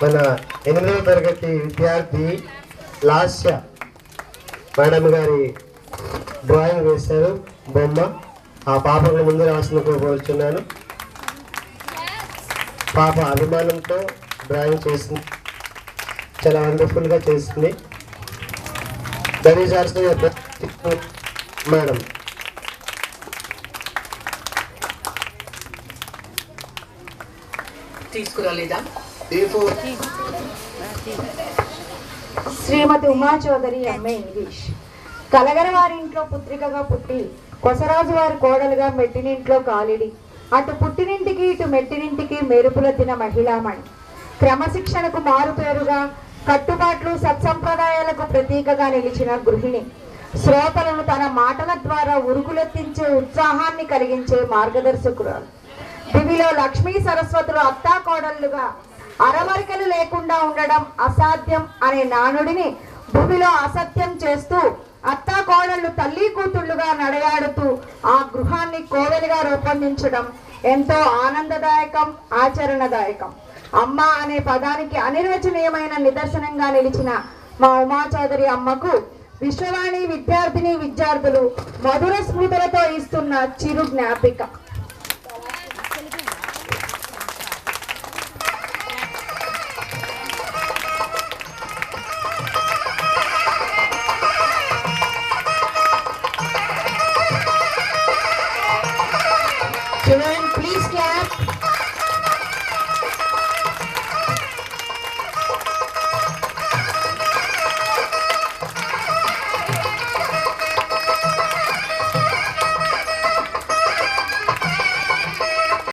మన 8వ తరగతి విద్యార్థి లాస్య మేడం గారి డ్రాయింగ్ వేశారు బొమ్మ. ఆ పాపకు ముందు రాసిందుకు కోరుచున్నాను. పాప అభిమానంతో డ్రాయింగ్ చేసింది, చాలా వండర్ఫుల్గా చేసింది. That is also madam. తీసుకురాలేదా? Shrimati Uma Chowdary MA English. కలగరి వారి ఇంట్లో పుత్రికగా పుట్టి కొసరాజు వారి కోడలుగా మెట్టినింట్లో కాలిడి, అటు పుట్టినింటికి ఇటు మెట్టినింటికి మెరుపుల తిన మహిళామణి. క్రమశిక్షణకు మారుపేరుగా, కట్టుబాట్లు సత్సంప్రదాయాలకు ప్రతీకగా నిలిచిన గృహిణి. శ్రోతలను తన మాటల ద్వారా ఉరుకులెత్తించే, ఉత్సాహాన్ని కలిగించే మార్గదర్శకురాలు. దివిలో లక్ష్మీ సరస్వతులు అత్తా కోడళ్లుగా అరమరికలు లేకుండా ఉండడం అసాధ్యం అనే నానుడిని భూమిలో అసత్యం చేస్తూ అత్తా కోడళ్లు తల్లి కూతుళ్లుగా నడయాడుతూ ఆ గృహాన్ని కోవెలుగా రూపొందించడం ఎంతో ఆనందదాయకం, ఆచరణదాయకం. అమ్మ అనే పదానికి అనిర్వచనీయమైన నిదర్శనంగా నిలిచిన మా ఉమా చౌదరి అమ్మకు విశ్వవాణి విద్యార్థిని విద్యార్థులు మధుర స్మృతులతో ఇస్తున్న చిరు జ్ఞాపిక.